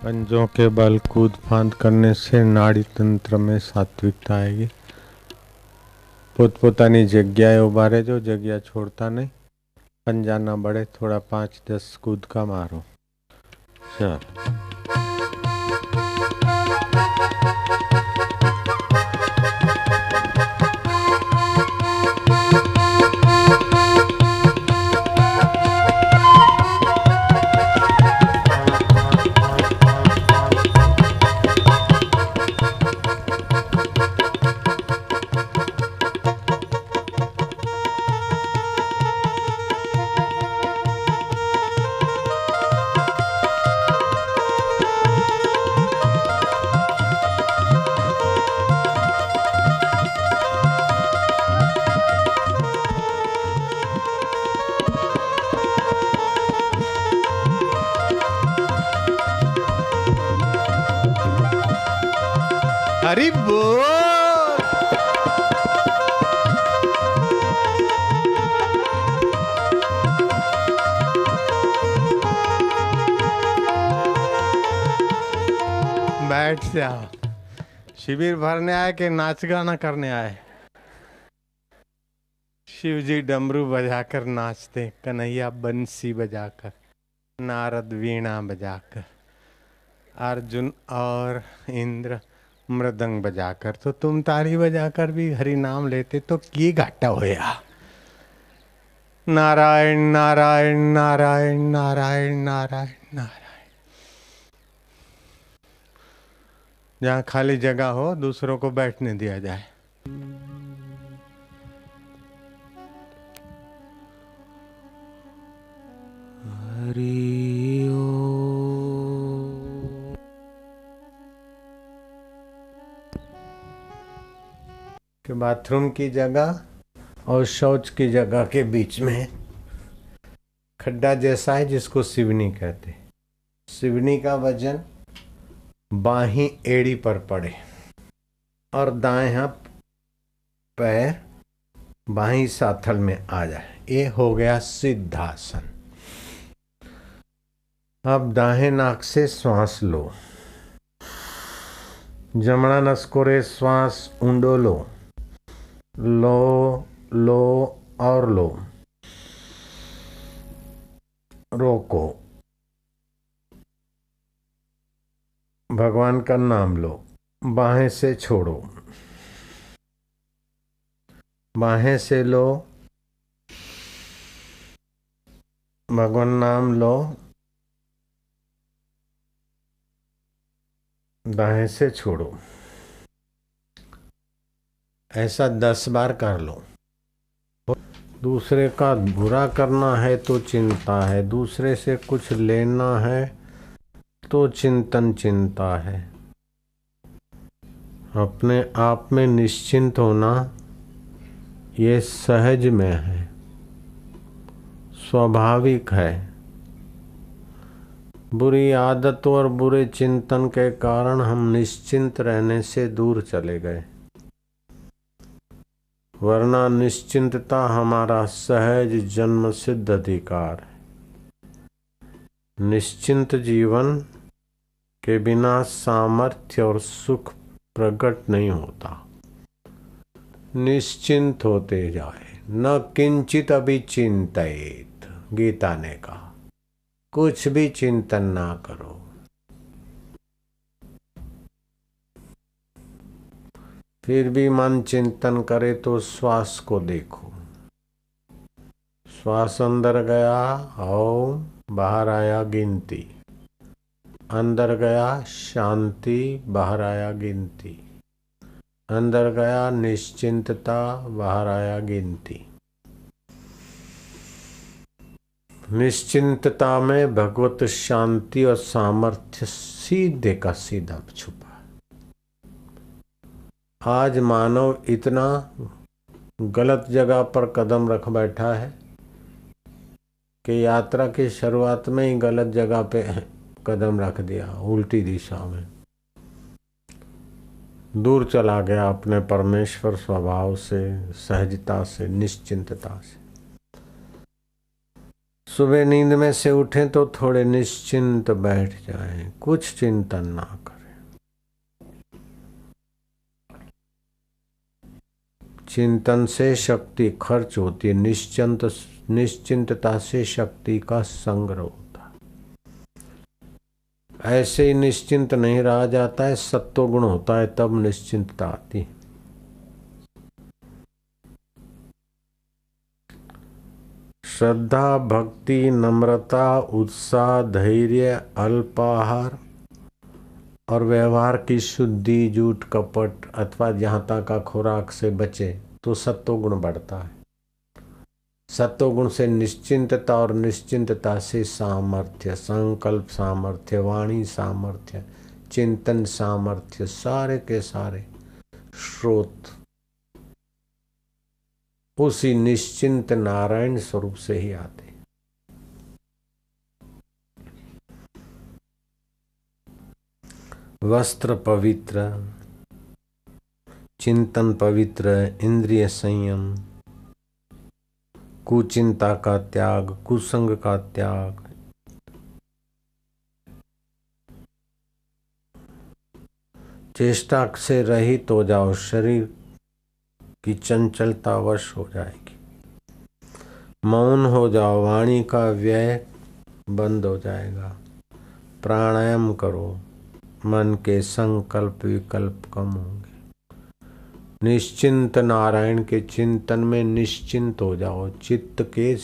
पंजों के बल कूद फांद करने से नाड़ी तंत्र में सात्विकता आएगी। પોતપોતાની જગ્યાએ ઉભા રહેજો, જગ્યા છોડતા નહીં। पंजा ना बढ़े, थोड़ा 5-10 कूद का मारो। चल हरि बोल। बैठ जा। शिविर भरने आए कि नाच गाना करने आए? शिव जी डमरू बजाकर नाचते, कन्हैया बंसी बजाकर, नारद वीणा बजाकर, अर्जुन और इंद्र मृदंग बजाकर, तो तुम ताली बजाकर भी हरि नाम लेते तो की घाटा होया। नारायण नारायण नारायण नारायण नारायण नारायण। जहाँ खाली जगह हो दूसरों को बैठने दिया जाए। हरि के बाथरूम की जगह और शौच की जगह के बीच में खड्डा जैसा है जिसको सिवनी कहते। सिवनी का वजन बाहीं एड़ी पर पड़े और दाएं हाथ पैर बाहीं साथल में आ जाए, ये हो गया सिद्धासन। अब दाहिने नाक से श्वास लो, जमणा नसकोरे श्वास ऊंडो लो, लो लो और लो, रोको, भगवान का नाम लो, बाहें से छोड़ो, बाहें से लो, भगवान नाम लो, दाएं से छोड़ो। ऐसा 10 बार कर लो। दूसरे का बुरा करना है तो चिंता है, दूसरे से कुछ लेना है तो चिंतन चिंता है। अपने आप में निश्चिंत होना ये सहज में है, स्वाभाविक है। बुरी आदतों और बुरे चिंतन के कारण हम निश्चिंत रहने से दूर चले गए, वरना निश्चिंतता हमारा सहज जन्म सिद्ध अधिकार है। निश्चिंत जीवन के बिना सामर्थ्य और सुख प्रकट नहीं होता। निश्चिंत होते जाए, न किंचित अभी चिंतित, गीता ने कहा, कुछ भी चिंतन ना करो। फिर भी मन चिंतन करे तो श्वास को देखो। श्वास अंदर गया ओम, बाहर आया गिनती, अंदर गया शांति, बाहर आया गिनती, अंदर गया निश्चिंतता, बाहर आया गिनती। निश्चिंतता में भगवत शांति और सामर्थ्य सीधे का सीधा छुपा। आज मानव इतना गलत जगह पर कदम रख बैठा है कि यात्रा की शुरुआत में ही गलत जगह पे कदम रख दिया, उल्टी दिशा में दूर चला गया अपने परमेश्वर स्वभाव से, सहजता से, निश्चिंतता से। सुबह नींद में से उठें तो थोड़े निश्चिंत बैठ जाएं, कुछ चिंतन ना करें। चिंतन से शक्ति खर्च होती है, निश्चिंतता से शक्ति का संग्रह होता है। ऐसे ही निश्चिंत नहीं रहा जाता है, सत्वगुण होता है तब निश्चिंतता आती है। श्रद्धा, भक्ति, नम्रता, उत्साह, धैर्य, अल्पाहार और व्यवहार की शुद्धि, झूठ कपट अथवा जहां का खुराक से बचे तो सत्वगुण बढ़ता है। सत्वगुण से निश्चिंतता और निश्चिंतता से सामर्थ्य, संकल्प सामर्थ्य, वाणी सामर्थ्य, चिंतन सामर्थ्य, सारे के सारे स्रोत उसी निश्चिंत नारायण स्वरूप से ही आते। वस्त्र पवित्र, चिंतन पवित्र, इंद्रिय संयम, कुचिंता का त्याग, कुसंग का त्याग, चेष्टा से रहित हो जाओ, शरीर की चंचलता वश हो जाएगी। मौन हो जाओ, वाणी का व्यय बंद हो जाएगा। प्राणायाम करो, मन के संकल्प विकल्प कम होंगे। निश्चिंत नारायण के चिंतन में निश्चिंत हो जाओ। चित्त के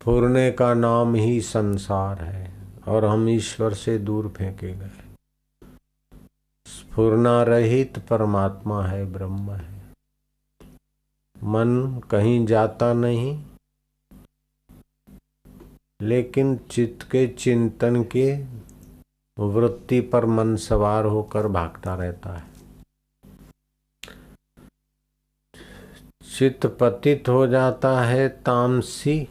फुरने का नाम ही संसार है और हम ईश्वर से दूर फेंके गए। स्फुरना रहित परमात्मा है, ब्रह्म है। मन कहीं जाता नहीं, लेकिन चित्त के चिंतन के वृत्ति पर मन सवार होकर भागता रहता है। चित्त पतित हो जाता है तामसी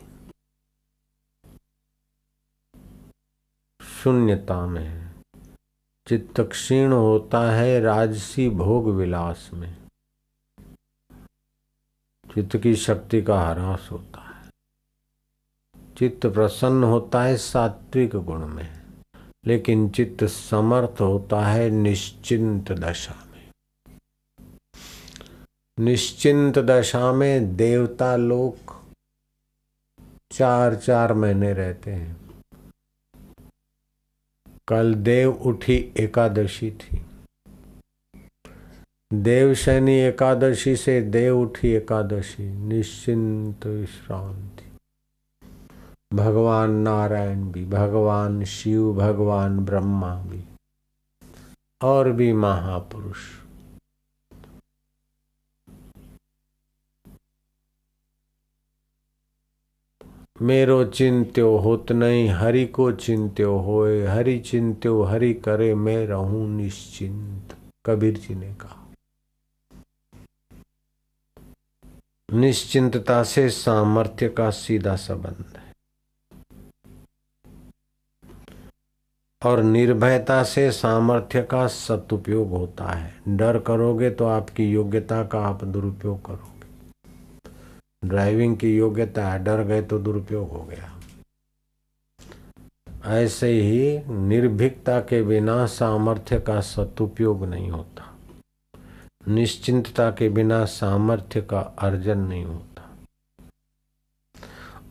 शून्यता में, चित्त क्षीण होता है राजसी भोग विलास में, चित्त की शक्ति का ह्रास होता है। चित्त प्रसन्न होता है सात्विक गुण में, लेकिन चित्त समर्थ होता है निश्चिंत दशा में। निश्चिंत दशा में देवता लोग 4-4 महीने रहते हैं। कल देव उठी एकादशी थी। देवशैनी एकादशी से देव उठी एकादशी, निश्चिंत विश्रांति। भगवान नारायण भी, भगवान शिव, भगवान ब्रह्मा भी और भी महापुरुष। मेरो चिंत्यो होत नहीं, हरि को चिंत्यो होए, हरि चिंत्यो हरि करे, मैं रहूं निश्चिंत, कबीर जी ने कहा। निश्चिंतता से सामर्थ्य का सीधा संबंध है और निर्भयता से सामर्थ्य का सदुपयोग होता है। डर करोगे तो आपकी योग्यता का आप दुरुपयोग करोगे। ड्राइविंग की योग्यता है, डर गए तो दुरुपयोग हो गया। ऐसे ही निर्भीकता के बिना सामर्थ्य का सदुपयोग नहीं होता। निश्चिंतता के बिना सामर्थ्य का अर्जन नहीं होता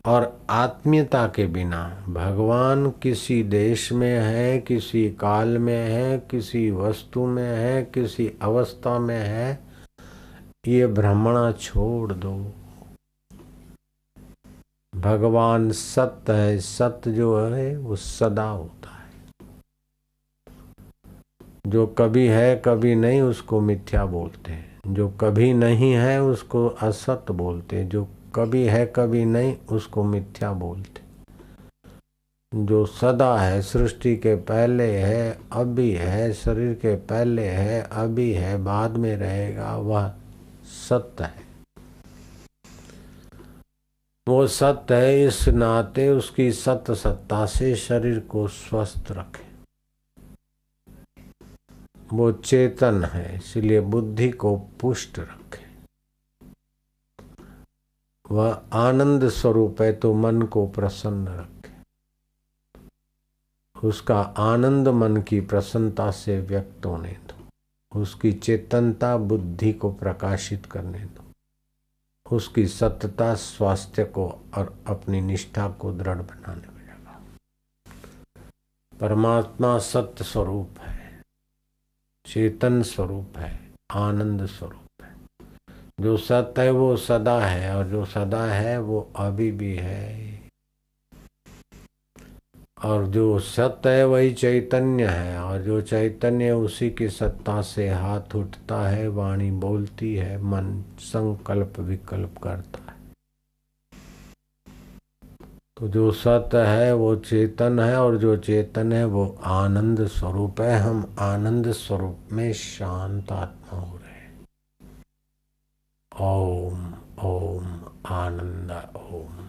और आत्मीयता के बिना भगवान किसी देश में है, किसी काल में है, किसी वस्तु में है, किसी अवस्था में है, ये भ्रमणा छोड़ दो। भगवान सत्य है, सत्य जो है वो सदा होता है। जो कभी है कभी नहीं उसको मिथ्या बोलते हैं, जो कभी नहीं है उसको असत्य बोलते हैं, जो कभी है कभी नहीं उसको मिथ्या बोलते। जो सदा है, सृष्टि के पहले है, अभी है, शरीर के पहले है, अभी है, बाद में रहेगा, वह सत्य है। वो सत्य है, इस नाते उसकी सत्य सत्ता से शरीर को स्वस्थ रखे। वो चेतन है, इसलिए बुद्धि को पुष्ट रखे। वह आनंद स्वरूप है, तो मन को प्रसन्न रखे। उसका आनंद मन की प्रसन्नता से व्यक्त होने दो। उसकी चेतनता बुद्धि को प्रकाशित करने दो। उसकी सत्यता स्वास्थ्य को और अपनी निष्ठा को दृढ़ बनाने में लगा। परमात्मा सत्य स्वरूप है, चेतन स्वरूप है, आनंद स्वरूप है। जो सत्य है वो सदा है, और जो सदा है वो अभी भी है। और जो सत्य है वही चैतन्य है, और जो चैतन्य उसी की सत्ता से हाथ उठता है, वाणी बोलती है, मन संकल्प विकल्प करता है। तो जो सत्य है वो चेतन है, और जो चेतन है वो आनंद स्वरूप है। हम आनंद स्वरूप में शांत आत्मा हो रहे हैं। ओम ओम आनंद ओम।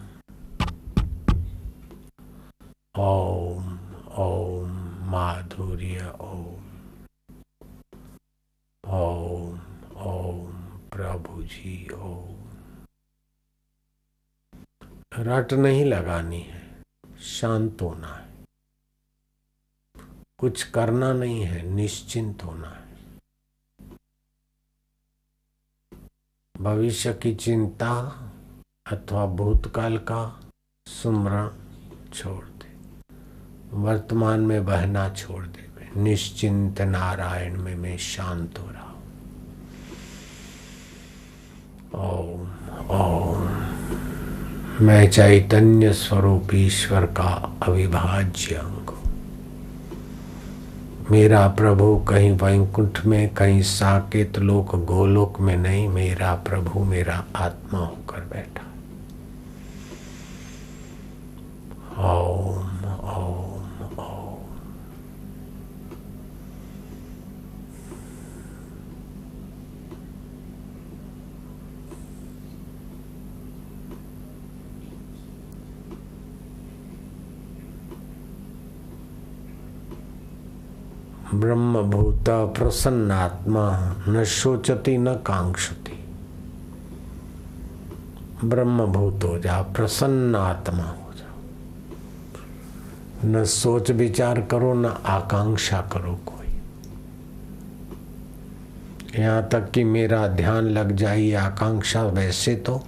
ओम ओम माधुर्य ओम। ओम ओम प्रभु जी ओम। रट नहीं लगानी है, शांत होना है। कुछ करना नहीं है, निश्चिंत होना है। भविष्य की चिंता अथवा भूतकाल का सुमरण छोड़ दे, वर्तमान में बहना छोड़ दे। निश्चिंत नारायण में मैं शांत हो रहा हूं। ओम ओम। मैं चैतन्य स्वरूप ईश्वर का अविभाज्य अंग हूं। मेरा प्रभु कहीं वैकुंठ में, कहीं साकेत लोक गोलोक में नहीं, मेरा प्रभु मेरा आत्मा होकर बैठा। ओम ओम ओम। ब्रह्मभूत प्रसन्नात्मा न शोचति न कांक्षति। ब्रह्मभूत हो जा, प्रसन्न आत्मा हो जा। न सोच विचार करो, न आकांक्षा करो कोई। यहाँ तक कि मेरा ध्यान लग जाए ये आकांक्षा, वैसे तो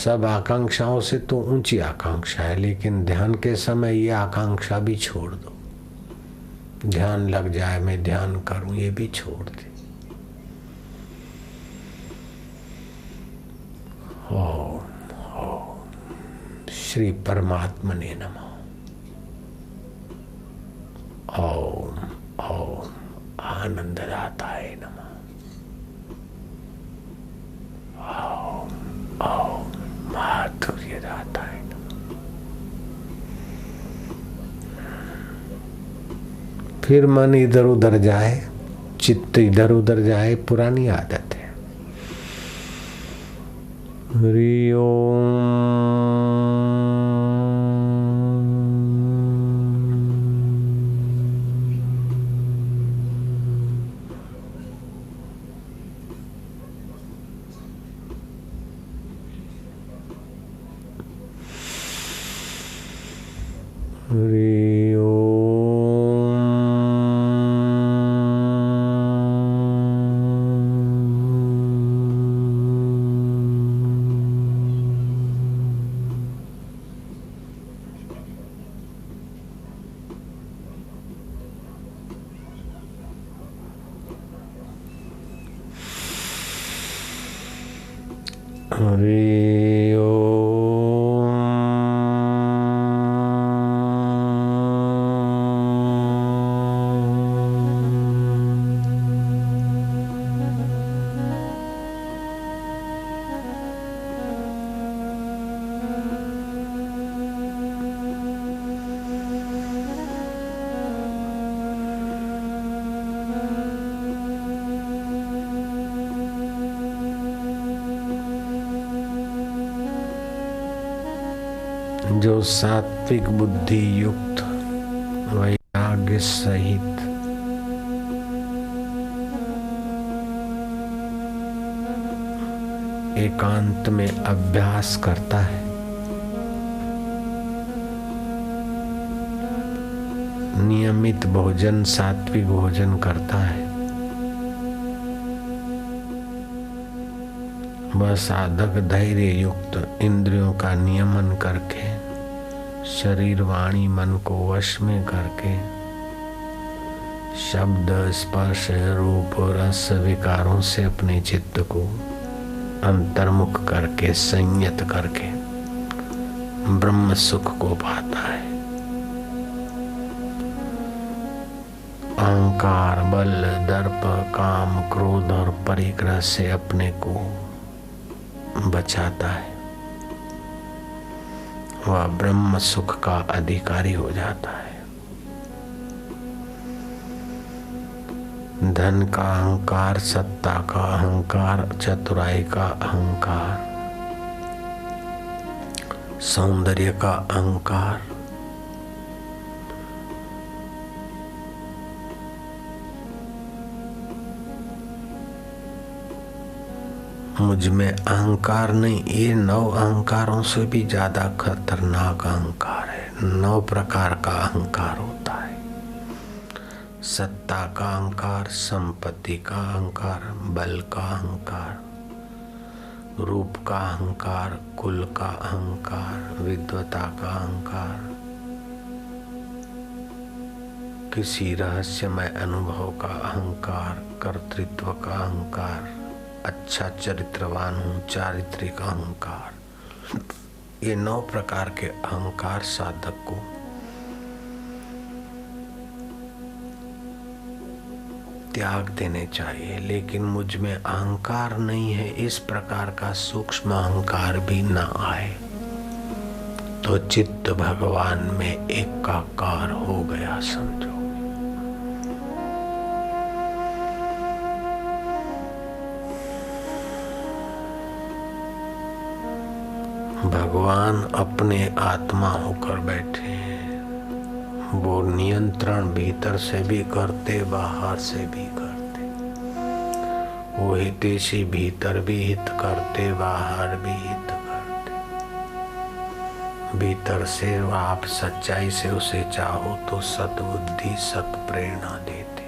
सब आकांक्षाओं से तो ऊंची आकांक्षा है, लेकिन ध्यान के समय ये आकांक्षा भी छोड़ दो। ध्यान लग जाए, मैं ध्यान करूं, ये भी छोड़ दे। ओम ओम श्री परमात्मने नमः। ओम ओम आनंददाताय नमः। ओम ओम माधुर्यदाताय नमः। फिर मन इधर उधर जाए, चित्त इधर उधर जाए, पुरानी आदत है। हरि ओम। हरि ओम। हरि ओम। जो सात्विक बुद्धि युक्त वैराग्य सहित एकांत में अभ्यास करता है, नियमित भोजन सात्विक भोजन करता है, वह साधक धैर्य युक्त इंद्रियों का नियमन करके शरीर वाणी मन को वश में करके शब्द स्पर्श रूप रस विकारों से अपने चित्त को अंतर्मुख करके संयत करके ब्रह्म सुख को पाता है। अहंकार बल दर्प काम क्रोध और परिग्रह से अपने को बचाता है, वह ब्रह्म सुख का अधिकारी हो जाता है। धन का अहंकार, सत्ता का अहंकार, चतुराई का अहंकार, सौंदर्य का अहंकार, मुझ में अहंकार नहीं, ये 9 अहंकारों से भी ज्यादा खतरनाक अहंकार है। 9 प्रकार का अहंकार होता है। सत्ता का अहंकार, संपत्ति का अहंकार, बल का अहंकार, रूप का अहंकार, कुल का अहंकार, विद्वता का अहंकार, किसी रहस्यमय अनुभव का अहंकार, कर्तृत्व का अहंकार, अच्छा चरित्रवान हूँ, चारित्रिक अहंकार। ये 9 प्रकार के अहंकार साधक को त्याग देने चाहिए। लेकिन मुझ में अहंकार नहीं है, इस प्रकार का सूक्ष्म अहंकार भी न आए तो चित्त भगवान में एकाकार हो गया समझो। भगवान अपने आत्मा होकर बैठे हैं। वो नियंत्रण भीतर से भी करते, बाहर से भी करते। वो हितैषी भीतर भी हित करते, बाहर भी हित करते। भीतर से आप सच्चाई से उसे चाहो तो सद्बुद्धि सत प्रेरणा देते,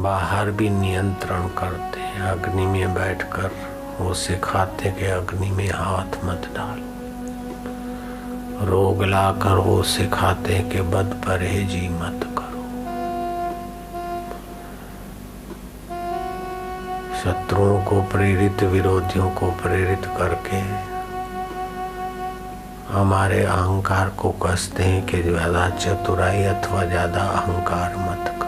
बाहर भी नियंत्रण करते हैं। अग्नि में बैठकर वो सिखाते कि अग्नि में हाथ मत डालो, रोग लाकर वो सिखाते कि बद परहेजी मत करो, शत्रुओं को प्रेरित विरोधियों को प्रेरित करके हमारे अहंकार को कसते हैं कि ज्यादा चतुराई अथवा ज्यादा अहंकार मत करो।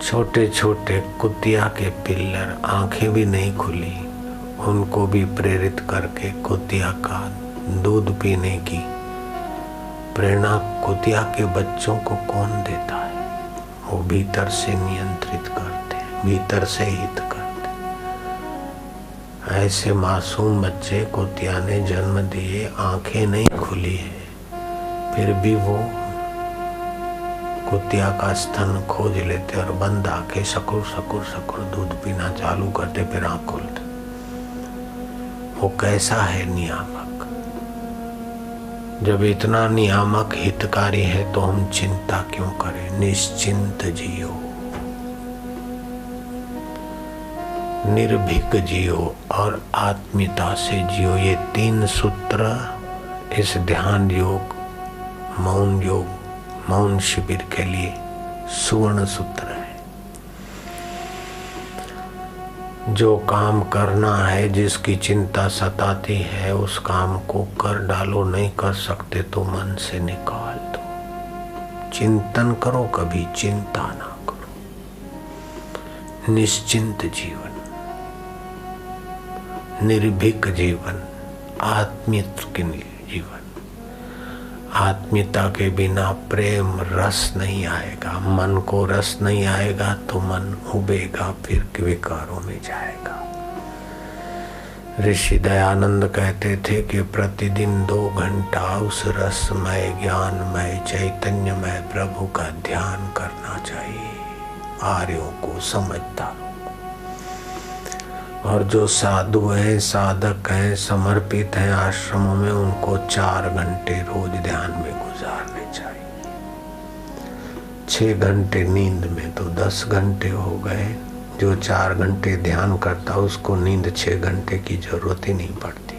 छोटे छोटे कुतिया के पिल्लर, आंखें भी नहीं खुली, उनको भी प्रेरित करके कुतिया का दूध पीने की प्रेरणा कुतिया के बच्चों को कौन देता है? वो भीतर से नियंत्रित करते हैं, भीतर से हित करते। ऐसे मासूम बच्चे कुतिया ने जन्म दिए, आंखें नहीं खुली है, फिर भी वो कुतिया का स्तन खोज लेते और बंद आके सकुर सकुर सकुर दूध पीना चालू करते, फिर आँख खोलते। वो कैसा है नियामक? जब इतना नियामक हितकारी है तो हम चिंता क्यों करें? निश्चिंत जियो, निर्भीक जियो और आत्मीयता से जियो। ये 3 सूत्र इस ध्यान योग, मौन योग, मौन शिविर के लिए सुवर्ण सूत्र है। जो काम करना है, जिसकी चिंता सताती है, उस काम को कर डालो। नहीं कर सकते तो मन से निकाल दो। चिंतन करो, कभी चिंता ना करो। निश्चिंत जीवन, निर्भीक जीवन, आत्मीयता के जीवन। आत्मीयता के बिना प्रेम रस नहीं आएगा, मन को रस नहीं आएगा तो मन उबेगा, फिर विकारों में जाएगा। ऋषि दयानंद कहते थे कि प्रतिदिन 2 घंटा उस रसमय ज्ञानमय चैतन्यमय प्रभु का ध्यान करना चाहिए। आर्यों को समझता और जो साधु हैं, साधक हैं, समर्पित हैं आश्रमों में, उनको 4 घंटे रोज ध्यान में गुजारने चाहिए। 6 घंटे नींद में तो 10 घंटे हो गए। जो 4 घंटे ध्यान करता उसको नींद 6 घंटे की जरूरत ही नहीं पड़ती।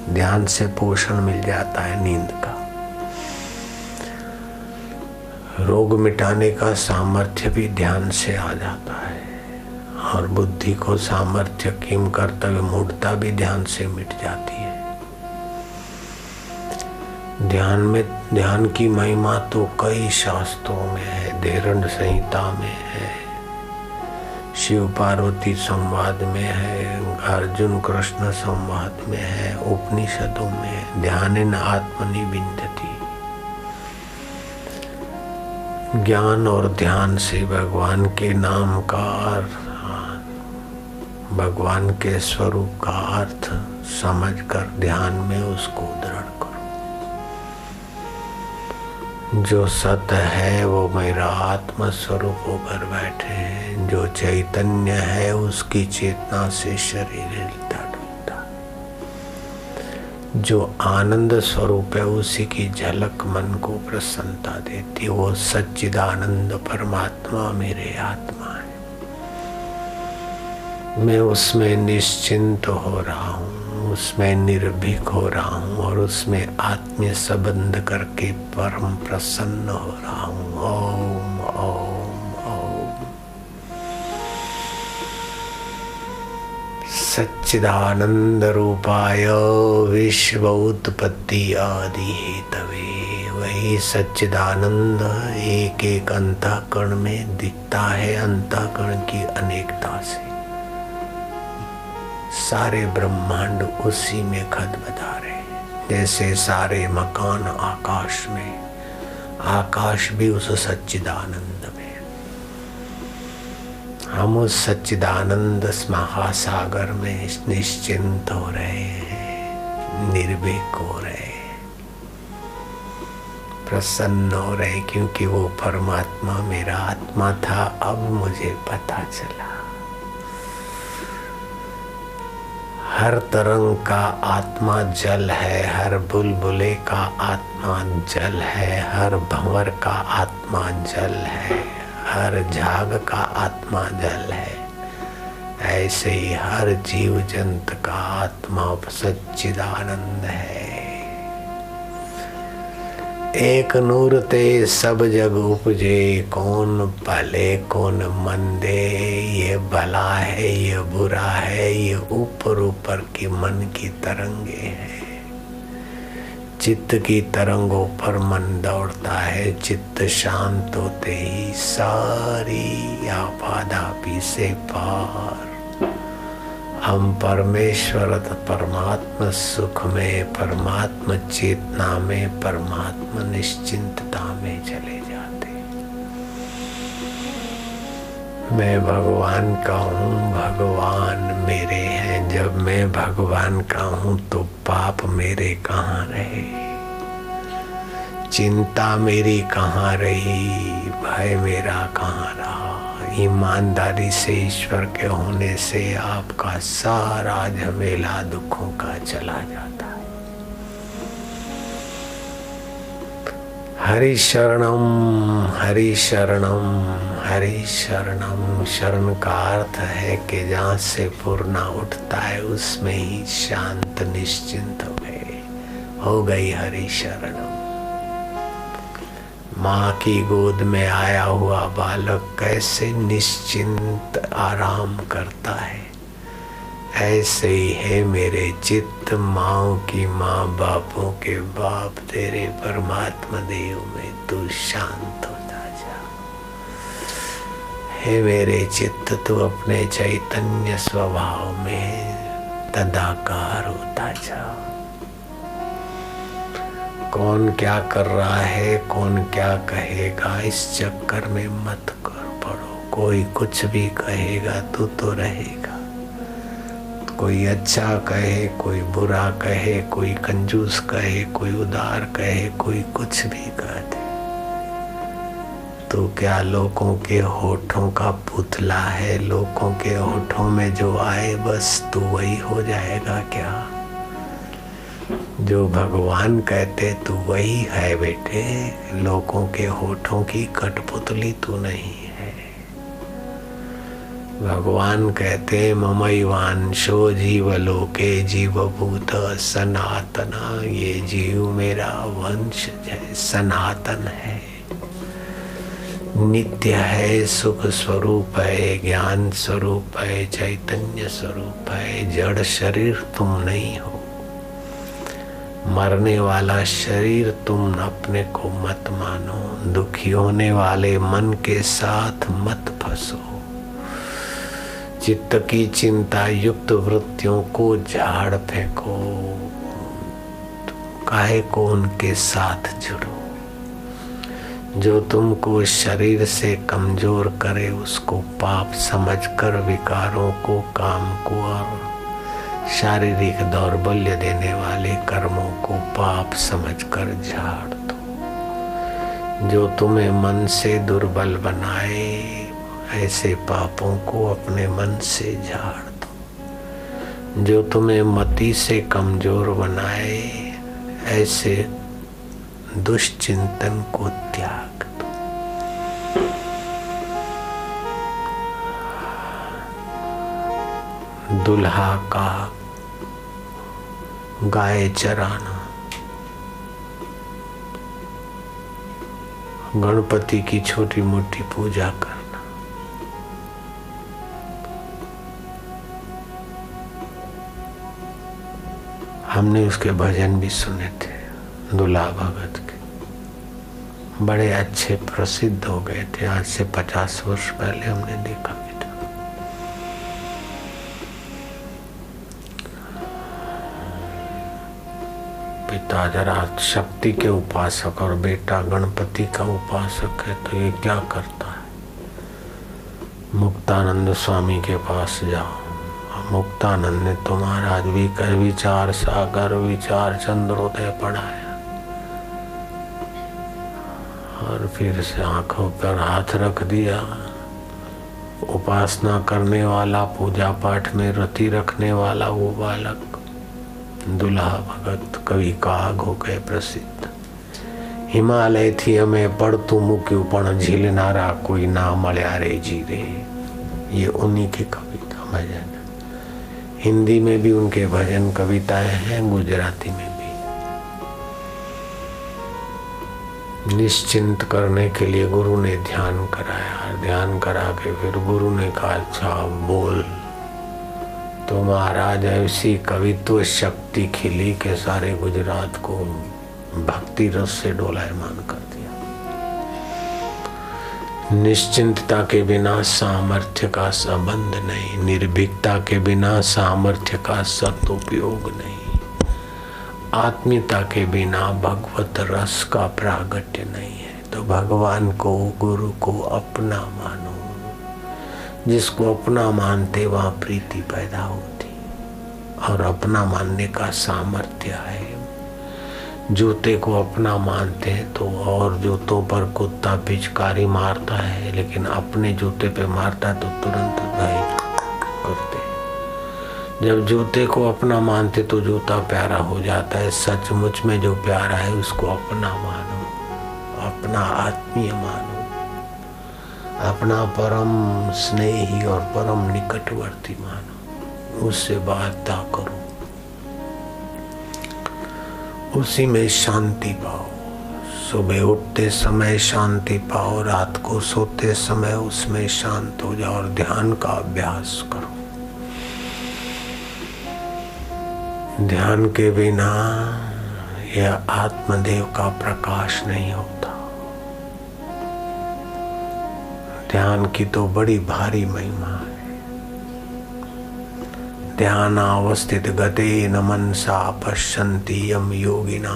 ध्यान से पोषण मिल जाता है नींद का। रोग मिटाने का सामर्थ्य भी ध्यान से आ जाता है, और बुद्धि को सामर्थ्य किम कर्तव्य मूढ़ता भी ध्यान से मिट जाती है। ध्यान की महिमा तो कई शास्त्रों में है, धैर्य संहिता में है, शिव पार्वती संवाद में है, अर्जुन कृष्ण संवाद में है, उपनिषदों में ध्यानेन आत्मनि विन्दति। ज्ञान और ध्यान से भगवान के नाम का अर्थ, भगवान के स्वरूप का अर्थ समझकर ध्यान में उसको दृढ़ करो। जो सत है वो मेरा आत्म स्वरूप होकर बैठे हैं। जो चैतन्य है उसकी चेतना से शरीर हिलता डुलता। जो आनंद स्वरूप है उसी की झलक मन को प्रसन्नता देती। वो सच्चिदानंद परमात्मा मेरे आत्मा है। मैं उसमें निश्चिंत हो रहा हूँ, उसमें निर्भीक हो रहा हूँ, और उसमें आत्मीय संबंध करके परम प्रसन्न हो रहा हूँ। ओम ओम ओम। सच्चिदानंद रूपाय विश्व उत्पत्ति आदि हेतवे। वही सच्चिदानंद एक एक अंतःकरण में दिखता है, अंतःकरण की अनेकता से। सारे ब्रह्मांड उसी में खदबदा रहे। जैसे सारे मकान आकाश में, आकाश भी उस सच्चिदानंद में। हम उस सच्चिदानंद महासागर में निश्चिंत हो रहे हैं, निर्भीक हो रहे हैं, प्रसन्न हो रहे, क्योंकि वो परमात्मा मेरा आत्मा था। अब मुझे पता चला हर तरंग का आत्मा जल है, हर बुलबुले का आत्मा जल है, हर भंवर का आत्मा जल है, हर झाग का आत्मा जल है। ऐसे ही हर जीव जंतु का आत्मा सच्चिदानंद है। एक नूर ते सब जग उपजे, कौन भले कौन मंदे। ये भला है, ये बुरा है, ये ऊपर ऊपर की मन की तरंगे हैं। चित्त की तरंगों पर मन दौड़ता है। चित्त शांत होते ही सारी आपाधापी से पार हम परमेश्वर परमात्मा सुख में, परमात्मा चेतना में, परमात्मा निश्चिंतता में चले जाते। मैं भगवान का हूँ, भगवान मेरे हैं। जब मैं भगवान का हूँ तो पाप मेरे कहाँ रहे, चिंता मेरी कहाँ रही, भय मेरा कहाँ रहा। ईमानदारी से ईश्वर के होने से आपका सारा झमेला दुखों का चला जाता है। हरि शरणम हरि शरणम हरि शरणम। शरण का अर्थ है कि जहाँ से पूर्णा उठता है उसमें ही शांत निश्चिंत हो गई हरि शरणम। माँ की गोद में आया हुआ बालक कैसे निश्चिंत आराम करता है, ऐसे ही है मेरे चित्त। माँ की माँ, बापों के बाप, तेरे परमात्मा देव में तू शांत होता जा। हे मेरे चित्त, तू अपने चैतन्य स्वभाव में तदाकार होता जा। कौन क्या कर रहा है, कौन क्या कहेगा, इस चक्कर में मत कर पड़ो। कोई कुछ भी कहेगा तू तो रहेगा। कोई अच्छा कहे, कोई बुरा कहे, कोई कंजूस कहे, कोई उदार कहे, कोई कुछ भी कह दे, तू क्या लोगों के होठों का पुतला है? लोगों के होठों में जो आए बस तू वही हो जाएगा क्या? जो भगवान कहते तू वही है बेटे। लोगों के होठों की कठपुतली तू नहीं है। भगवान कहते ममैवांशो जीवलोके जीवभूत सनातन। ये जीव मेरा वंश है, सनातन है, नित्य है, सुख स्वरूप है, ज्ञान स्वरूप है, चैतन्य स्वरूप है। जड़ शरीर तुम नहीं हो। मरने वाला शरीर तुम अपने को मत मानो। दुखी होने वाले मन के साथ मत फंसो। चित्त की चिंता युक्त वृत्तियों को झाड़ फेंको। काहे को उनके साथ जुड़ो। जो तुमको शरीर से कमजोर करे उसको पाप समझकर विकारों को, काम को और शारीरिक दौर्बल्य देने वाले कर्मों को पाप समझकर झाड़ दो। जो तुम्हें मन से दुर्बल बनाए ऐसे पापों को अपने मन से झाड़ दो। जो तुम्हें मति से कमजोर बनाए ऐसे दुष्चिंतन को त्याग दो। दुल्हा का गाय चराना, गणपति की छोटी मोटी पूजा करना, हमने उसके भजन भी सुने थे। दुल्हा भगत के बड़े अच्छे प्रसिद्ध हो गए थे। आज से 50 वर्ष पहले हमने देखा। पिता जरा शक्ति के उपासक और बेटा गणपति का उपासक है तो ये क्या करता है? मुक्तानंद स्वामी के पास जाओ। मुक्तानंद ने तो महाराज भी कर विचार सागर, विचार चंद्रोदय पढ़ाया और फिर से आंखों पर हाथ रख दिया। उपासना करने वाला, पूजा पाठ में रति रखने वाला वो बालक दुल्हा भगत कवि काग हो गए प्रसिद्ध। हिमालय थी हमें पड़तू मुक्यू पण झीलनारा कोई ना मल्या रे जी रे। ये उन्हीं की कविता भजन। हिंदी में भी उनके भजन कविताएं हैं, गुजराती में भी। निश्चिंत करने के लिए गुरु ने ध्यान कराया। ध्यान करा के फिर गुरु ने कहा अच्छा बोल। तो महाराज ऐसी कवित्व शक्ति खिली के सारे गुजरात को भक्ति रस से डोलायमान कर दिया। निश्चिंतता के बिना सामर्थ्य का संबंध नहीं, निर्भीकता के बिना सामर्थ्य का सदुपयोग नहीं, आत्मीयता के बिना भगवत रस का प्रागट्य नहीं है। तो भगवान को, गुरु को अपना मानो। जिसको अपना मानते वहाँ प्रीति पैदा होती और अपना मानने का सामर्थ्य है। जूते को अपना मानते हैं तो और जूतों पर कुत्ता पिचकारी मारता है, लेकिन अपने जूते पे मारता तो तुरंत भाई करते। जब जूते को अपना मानते तो जूता प्यारा हो जाता है। सचमुच में जो प्यारा है उसको अपना मानो, अपना आत्मीय मानो, अपना परम स्नेही और परम निकटवर्ती मानो। उससे वार्ता करो, उसी में शांति पाओ। सुबह उठते समय शांति पाओ, रात को सोते समय उसमें शांत हो जाओ और ध्यान का अभ्यास करो। ध्यान के बिना यह आत्मदेव का प्रकाश नहीं होता। ध्यान की तो बड़ी भारी महिमा है। ध्यानावस्थित गते न मनसा पश्यन्ति यम योगिना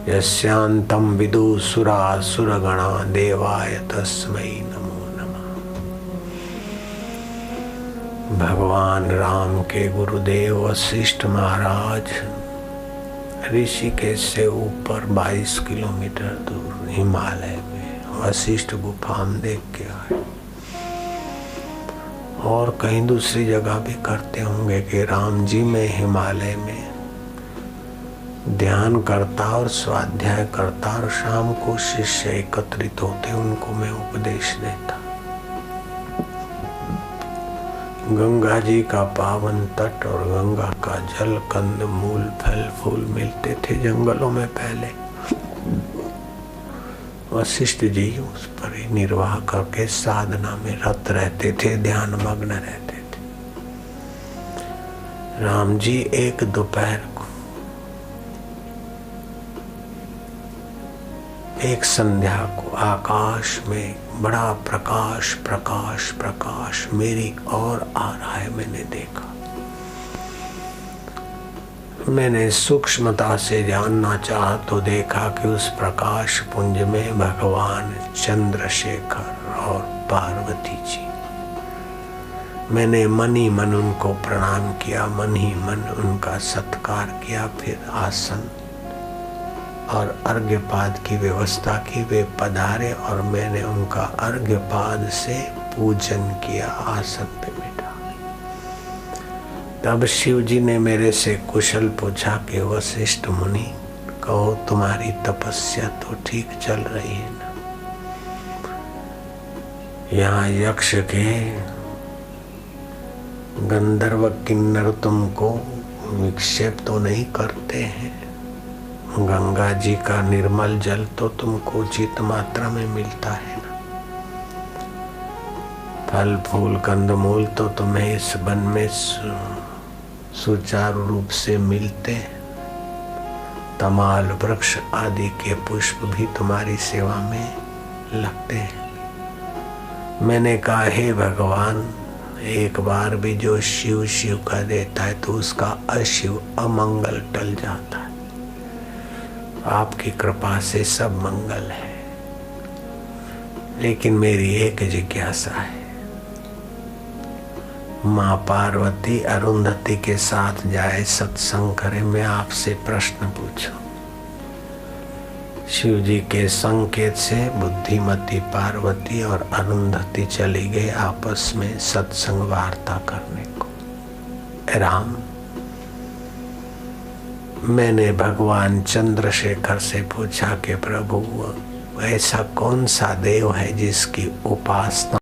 यस्यांतं विदु सुरासुरगणा देवाय तस्मै नमो नमः। भगवान राम के गुरुदेव वशिष्ठ महाराज ऋषिकेश से ऊपर 22 किलोमीटर दूर हिमालय में वशिष्ठ गुफा में देख के आए। और कहीं दूसरी जगह भी करते होंगे कि राम जी मैं हिमालय में ध्यान करता और स्वाध्याय करता और शाम को शिष्य एकत्रित होते, उनको मैं उपदेश देता। गंगा जी का पावन तट और गंगा का जल, कंद मूल फल फूल मिलते थे जंगलों में पहले। वशिष्ठ जी उस पर ही निर्वाह करके साधना में रत रहते थे, ध्यान मग्न रहते थे। राम जी एक दोपहर को, एक संध्या को आकाश में बड़ा प्रकाश प्रकाश प्रकाश मेरी ओर आ रहा है, मैंने देखा। मैंने सूक्ष्मता से जानना चाहा तो देखा कि उस प्रकाश पुंज में भगवान चंद्रशेखर और पार्वती जी। मैंने मन ही मन उनको प्रणाम किया, मन ही मन उनका सत्कार किया, फिर आसन और अर्घ्यपाद की व्यवस्था की। वे पधारे और मैंने उनका अर्घ्यपाद से पूजन किया, आसन पे बैठा। तब शिव जी ने मेरे से कुशल पूछा कि वशिष्ठ मुनि, कहो तुम्हारी तपस्या तो ठीक चल रही है ना? यहाँ यक्ष के गंधर्व किन्नर तुमको विक्षेप तो नहीं करते हैं? गंगा जी का निर्मल जल तो तुमको उचित मात्रा में मिलता है ना? फल फूल कंदमूल तो तुम्हें इस वन में सुचारू रूप से मिलते हैं। तमाल वृक्ष आदि के पुष्प भी तुम्हारी सेवा में लगते हैं। मैंने कहा, हे भगवान, एक बार भी जो शिव शिव का देता है तो उसका अशिव अमंगल टल जाता है। आपकी कृपा से सब मंगल है। लेकिन मेरी एक जिज्ञासा है, माँ पार्वती अरुंधति के साथ जाए सत्संग करे, मैं आपसे प्रश्न पूछूं। शिव जी के संकेत से बुद्धिमती पार्वती और अरुंधति चली गई आपस में सत्संग वार्ता करने को। राम, मैंने भगवान चंद्रशेखर से पूछा कि प्रभु, ऐसा कौन सा देव है जिसकी उपासना